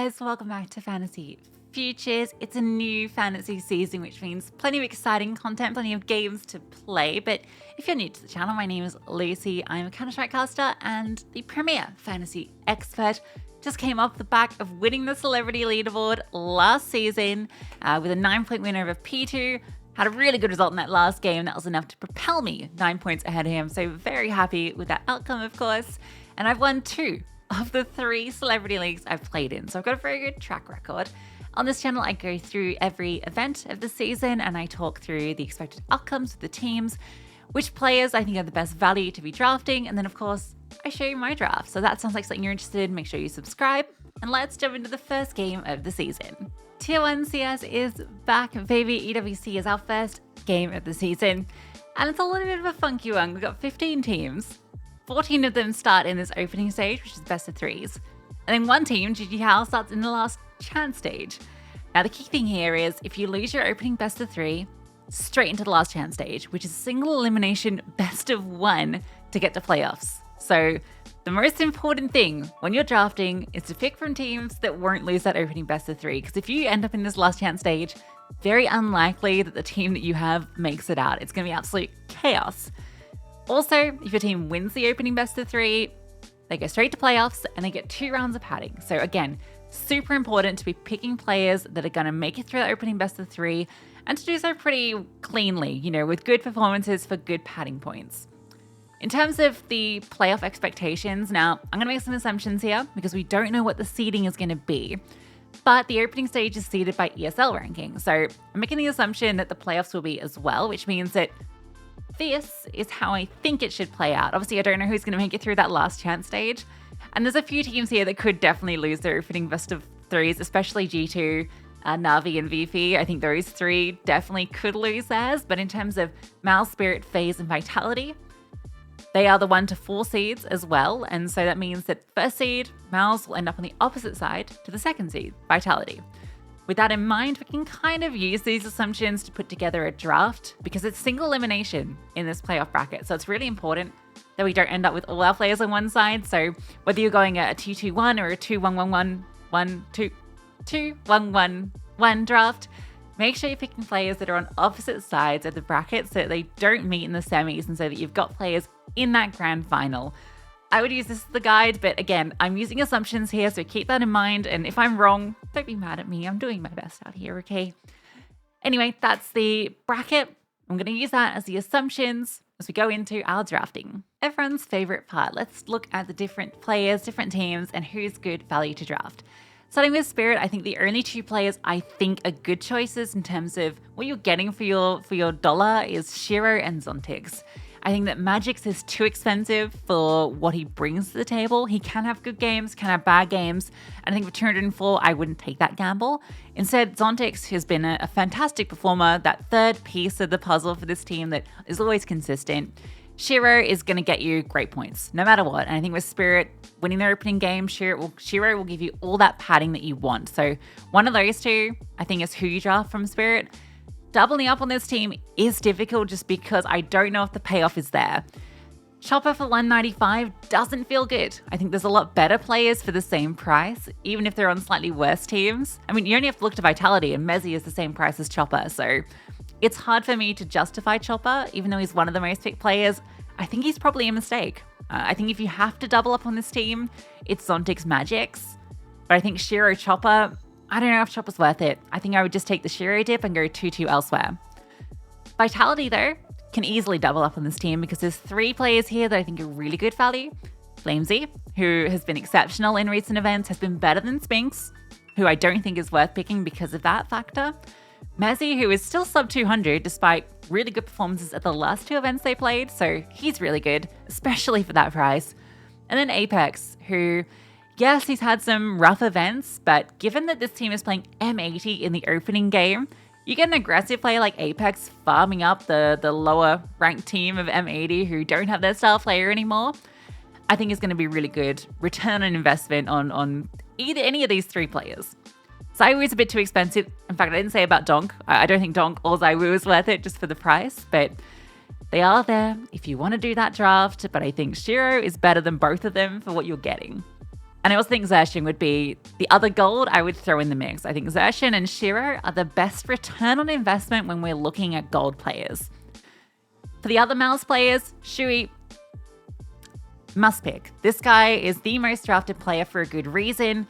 guys, welcome back to Fantasy Futures. It's a new fantasy season, which means plenty of exciting content, plenty of games to play. But if you're new to the channel, my name is Lucy. I'm a Counter-Strike caster and the premier fantasy expert. Just came off the back of winning the celebrity leaderboard last season with a 9-point win over P2. Had a really good result in that last game. That was enough to propel me 9 points ahead of him. So very happy with that outcome, of course. And I've won 2 of the 3 celebrity leagues I've played in. So I've got a very good track record. On this channel, I go through every event of the season and I talk through the expected outcomes of the teams, which players I think have the best value to be drafting. And then of course, I show you my draft. So that sounds like something you're interested in. Make sure you subscribe and let's jump into the first game of the season. Tier 1 CS is back, baby. EWC is our first game of the season. And it's a little bit of a funky one. We've got 15 teams. 14 of them start in this opening stage, which is best of 3s. And then one team, GG Hal, starts in the last chance stage. Now the key thing here is if you lose your opening best of 3, straight into the last chance stage, which is single elimination best of 1 to get to playoffs. So the most important thing when you're drafting is to pick from teams that won't lose that opening best of 3. Because if you end up in this last chance stage, very unlikely that the team that you have makes it out. It's going to be absolute chaos. Also, if your team wins the opening best of 3, they go straight to playoffs and they get 2 rounds of padding. So again, super important to be picking players that are going to make it through the opening best of 3 and to do so pretty cleanly, you know, with good performances for good padding points. In terms of the playoff expectations, now I'm going to make some assumptions here because we don't know what the seeding is going to be. But the opening stage is seeded by ESL ranking. So I'm making the assumption that the playoffs will be as well, which means that this is how I think it should play out. Obviously, I don't know who's going to make it through that last chance stage. And there's a few teams here that could definitely lose their opening best of 3s, especially G2, Na'Vi, and VP. I think those 3 definitely could lose theirs. But in terms of Mal, Spirit, FaZe, and Vitality, they are the 1 to 4 seeds as well. And so that means that first seed, Mal's will end up on the opposite side to the second seed, Vitality. With that in mind, we can kind of use these assumptions to put together a draft because it's single elimination in this playoff bracket. So it's really important that we don't end up with all our players on one side. So whether you're going a 2-2-1 or a 2-1-1-1, 1-2-2-1-1-1 draft, make sure you're picking players that are on opposite sides of the bracket so that they don't meet in the semis and so that you've got players in that grand final. I would use this as the guide, but again, I'm using assumptions here, so keep that in mind. And if I'm wrong, don't be mad at me. I'm doing my best out here, okay? Anyway, that's the bracket. I'm going to use that as the assumptions as we go into our drafting. Everyone's favorite part. Let's look at the different players, different teams, and who's good value to draft. Starting with Spirit, I think the only 2 players I think are good choices in terms of what you're getting for your dollar is Shiro and Zontix. I think that Magix is too expensive for what he brings to the table. He can have good games, can have bad games. And I think for 204, I wouldn't take that gamble. Instead, Zontix has been a fantastic performer, that third piece of the puzzle for this team that is always consistent. Shiro is going to get you great points, no matter what. And I think with Spirit winning their opening game, Shiro will give you all that padding that you want. So one of those 2, I think, is who you draft from Spirit. Doubling up on this team is difficult just because I don't know if the payoff is there. Chopper for 195 doesn't feel good. I think there's a lot better players for the same price, even if they're on slightly worse teams. I mean, you only have to look to Vitality and Mezzi is the same price as Chopper. So it's hard for me to justify Chopper, even though he's one of the most picked players. I think he's probably a mistake. I think if you have to double up on this team, it's Zontix Magix. But I think Shiro Chopper, I don't know if Chopper's worth it. I think I would just take the Shiro dip and go 2-2 elsewhere. Vitality, though, can easily double up on this team because there's 3 players here that I think are really good value. Flamesy, who has been exceptional in recent events, has been better than Spinks, who I don't think is worth picking because of that factor. Mezzi, who is still sub 200 despite really good performances at the last 2 events they played, so he's really good, especially for that price. And then Apex, who, yes, he's had some rough events, but given that this team is playing M80 in the opening game, you get an aggressive player like Apex farming up the lower ranked team of M80 who don't have their star player anymore. I think is going to be really good return on investment on either any of these 3 players. Zywoo is a bit too expensive. In fact, I didn't say about Donk. I don't think Donk or Zywoo is worth it just for the price, but they are there if you want to do that draft. But I think Shiro is better than both of them for what you're getting. And I also think Xerxin would be the other gold I would throw in the mix. I think Xerxin and Shiro are the best return on investment when we're looking at gold players. For the other mouse players, Shui, must pick. This guy is the most drafted player for a good reason.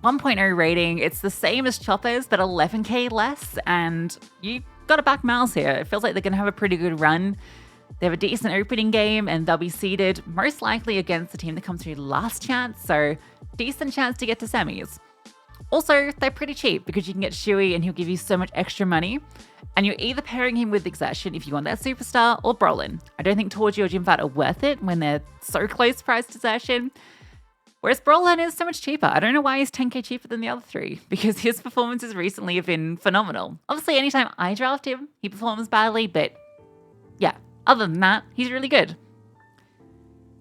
1.0 rating, it's the same as Choppers, but 11k less, and you got a back mouse here. It feels like they're going to have a pretty good run. They have a decent opening game, and they'll be seeded most likely against the team that comes through last chance, so decent chance to get to semis. Also, they're pretty cheap because you can get Shui and he'll give you so much extra money, and you're either pairing him with Xerxin if you want that superstar, or Brolin. I don't think Torgy or Jimfat are worth it when they're so close priced to Xerxin. Whereas Brolin is so much cheaper. I don't know why he's 10k cheaper than the other three, because his performances recently have been phenomenal. Obviously, anytime I draft him, he performs badly, but yeah, other than that, he's really good.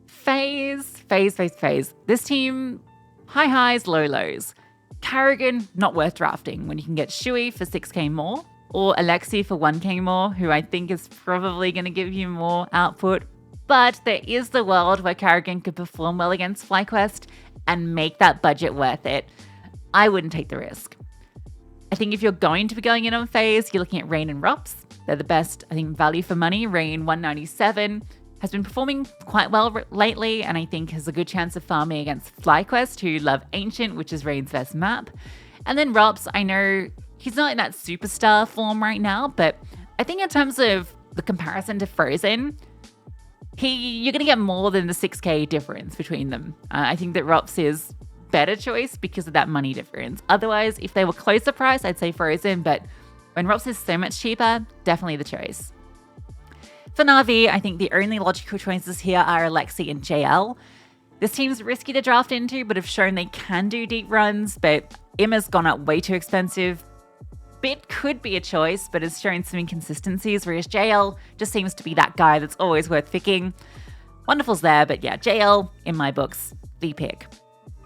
FaZe. This team, high highs, low lows. Karrigan, not worth drafting when you can get Shui for 6k more, or Alexi for 1k more, who I think is probably going to give you more output. But there is the world where Karrigan could perform well against FlyQuest and make that budget worth it. I wouldn't take the risk. I think if you're going to be going in on FaZe, you're looking at Rain and Rops. They're the best, I think, value for money. Rain, 197, has been performing quite well lately, and I think has a good chance of farming against FlyQuest, who love Ancient, which is Rain's best map. And then Rops, I know he's not in that superstar form right now, but I think in terms of the comparison to Frozen, you're going to get more than the 6k difference between them. I think that Rops is better choice because of that money difference. Otherwise, if they were closer price, I'd say Frozen, but when Rops is so much cheaper, definitely the choice. For Na'Vi, I think the only logical choices here are Alexi and JL. This team's risky to draft into, but have shown they can do deep runs, but Imma's gone up way too expensive. Bit could be a choice, but has shown some inconsistencies, whereas JL just seems to be that guy that's always worth picking. Wonderful's there, but yeah, JL, in my books, the pick.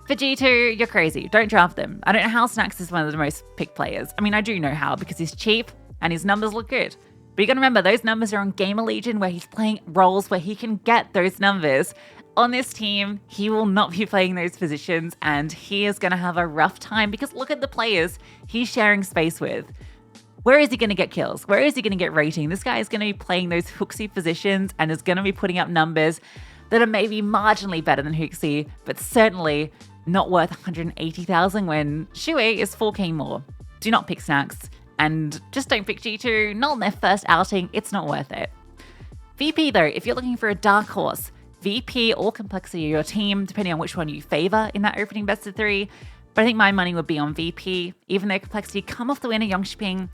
For G2, you're crazy. Don't draft them. I don't know how Snax is one of the most picked players. I mean, I do know how, because he's cheap and his numbers look good. But you gotta remember, those numbers are on Gamer Legion, where he's playing roles where he can get those numbers. On this team, he will not be playing those positions, and he is going to have a rough time because look at the players he's sharing space with. Where is he going to get kills? Where is he going to get rating? This guy is going to be playing those Hooksy positions and is going to be putting up numbers that are maybe marginally better than Hooksy, but certainly not worth 180,000 when Shui is 4k more. Do not pick Snax, and just don't pick G2. Not on their first outing, it's not worth it. VP though, if you're looking for a dark horse, VP or complexity of your team, depending on which one you favor in that opening best of 3. But I think my money would be on VP. Even though complexity come off the winner Yongshiping,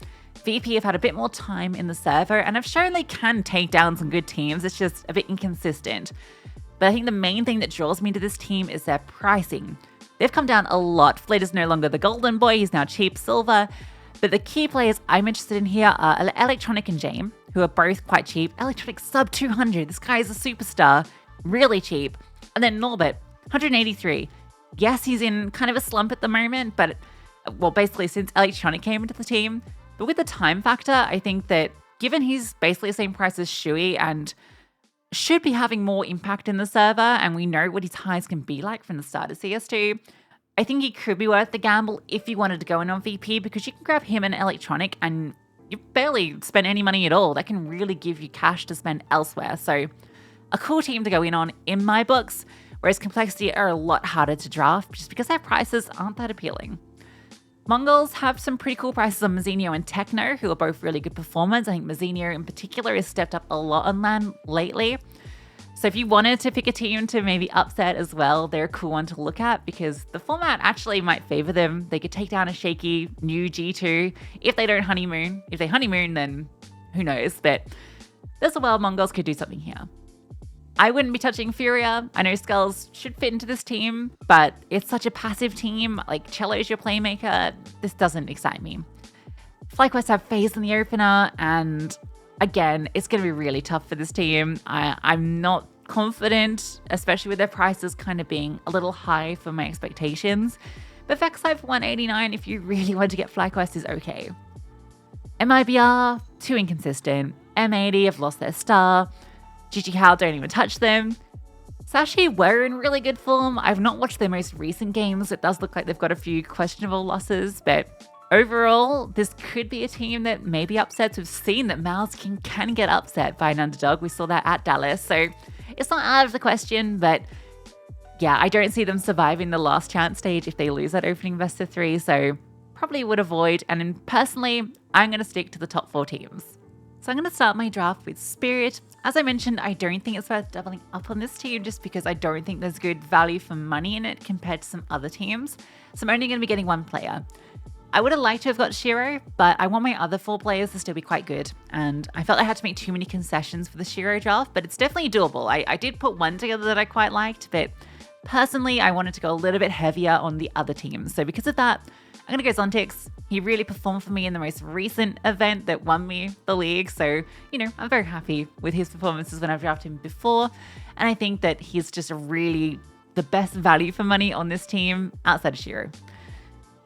VP have had a bit more time in the server and have shown they can take down some good teams. It's just a bit inconsistent. But I think the main thing that draws me to this team is their pricing. They've come down a lot. Fleet is no longer the golden boy, he's now cheap silver. But the key players I'm interested in here are Electronic and Jame, who are both quite cheap. Electronic sub 200, this guy is a superstar. Really cheap. And then Norbert, 183. Yes, he's in kind of a slump at the moment, but, well, basically since Electronic came into the team. But with the time factor, I think that given he's basically the same price as Shui and should be having more impact in the server, and we know what his highs can be like from the start of CS2, I think he could be worth the gamble if you wanted to go in on VP, because you can grab him and Electronic and you barely spend any money at all. That can really give you cash to spend elsewhere. So a cool team to go in on in my books, whereas Complexity are a lot harder to draft just because their prices aren't that appealing. Mongols have some pretty cool prices on Mazinho and Techno, who are both really good performers. I think Mazinho in particular has stepped up a lot on LAN lately. So if you wanted to pick a team to maybe upset as well, they're a cool one to look at because the format actually might favor them. They could take down a shaky new G2 if they don't honeymoon. If they honeymoon, then who knows? But there's a world Mongols could do something here. I wouldn't be touching Furia. I know Skulls should fit into this team, but it's such a passive team. Like, Cello's your playmaker. This doesn't excite me. FlyQuest have FaZe in the opener, and again, it's going to be really tough for this team. I'm not confident, especially with their prices kind of being a little high for my expectations. But Vexlife for 189, if you really want to get FlyQuest, is okay. MIBR, too inconsistent. M80 have lost their star. GG How don't even touch them. Sashi were in really good form. I've not watched their most recent games. It does look like they've got a few questionable losses, but overall, this could be a team that maybe upsets. We've seen that Mouse can get upset by an underdog. We saw that at Dallas, so it's not out of the question, but yeah, I don't see them surviving the last chance stage if they lose that opening best of 3, so probably would avoid. And then personally, I'm going to stick to the top 4 teams. So I'm going to start my draft with Spirit. As I mentioned, I don't think it's worth doubling up on this team just because I don't think there's good value for money in it compared to some other teams. So I'm only going to be getting 1 player. I would have liked to have got Shiro, but I want my other 4 players to still be quite good. And I felt I had to make too many concessions for the Shiro draft, but it's definitely doable. I did put one together that I quite liked, but personally, I wanted to go a little bit heavier on the other teams. So because of that, I'm going to go Zontix. He really performed for me in the most recent event that won me the league. So, I'm very happy with his performances when I've drafted him before. And I think that he's just really the best value for money on this team outside of Shiro.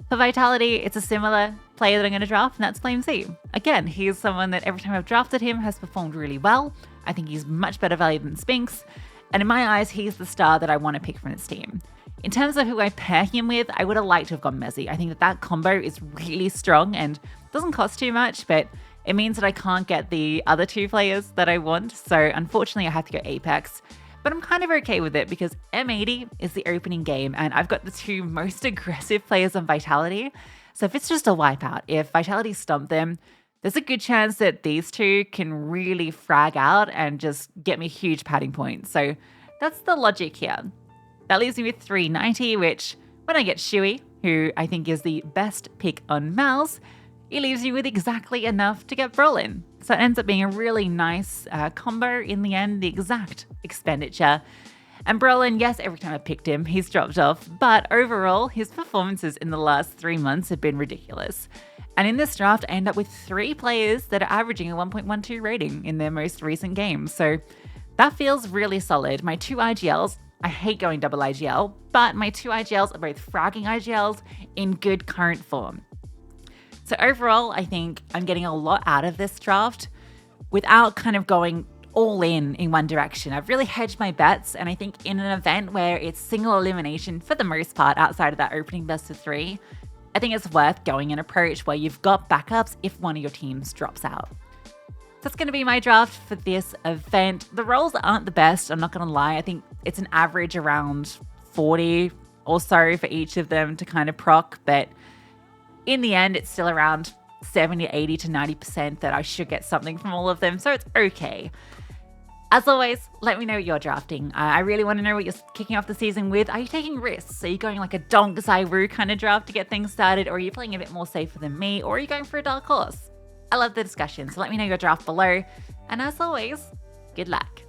For Vitality, it's a similar player that I'm going to draft, and that's Flame Z. Again, he's someone that every time I've drafted him has performed really well. I think he's much better value than Spinks. And in my eyes, he's the star that I want to pick from this team. In terms of who I pair him with, I would have liked to have gone Mezzy. I think that combo is really strong and doesn't cost too much, but it means that I can't get the other 2 players that I want. So unfortunately, I have to go Apex. But I'm kind of okay with it because M80 is the opening game and I've got the 2 most aggressive players on Vitality. So if it's just a wipeout, if Vitality stomp them, there's a good chance that these 2 can really frag out and just get me huge padding points. So that's the logic here. That leaves me with 390, which when I get Shui, who I think is the best pick on Mouse, it leaves you with exactly enough to get Brolin. So it ends up being a really nice combo in the end, the exact expenditure. And Brolin, yes, every time I picked him, he's dropped off, but overall, his performances in the last 3 months have been ridiculous. And in this draft, I end up with 3 players that are averaging a 1.12 rating in their most recent games. So that feels really solid. My 2 IGLs, I hate going double IGL, but my 2 IGLs are both fragging IGLs in good current form. So overall, I think I'm getting a lot out of this draft without kind of going all in one direction. I've really hedged my bets, and I think in an event where it's single elimination for the most part outside of that opening best of 3, I think it's worth going an approach where you've got backups if one of your teams drops out. That's going to be my draft for this event. The rolls aren't the best, I'm not going to lie. I think it's an average around 40 or so for each of them to kind of proc, but in the end, it's still around 70, 80 to 90% that I should get something from all of them, so it's okay. As always, let me know what you're drafting. I really want to know what you're kicking off the season with. Are you taking risks? Are you going like a Donk Zaiwu kind of draft to get things started, or are you playing a bit more safer than me, or are you going for a dark horse? I love the discussion, so let me know your draft below. And as always, good luck.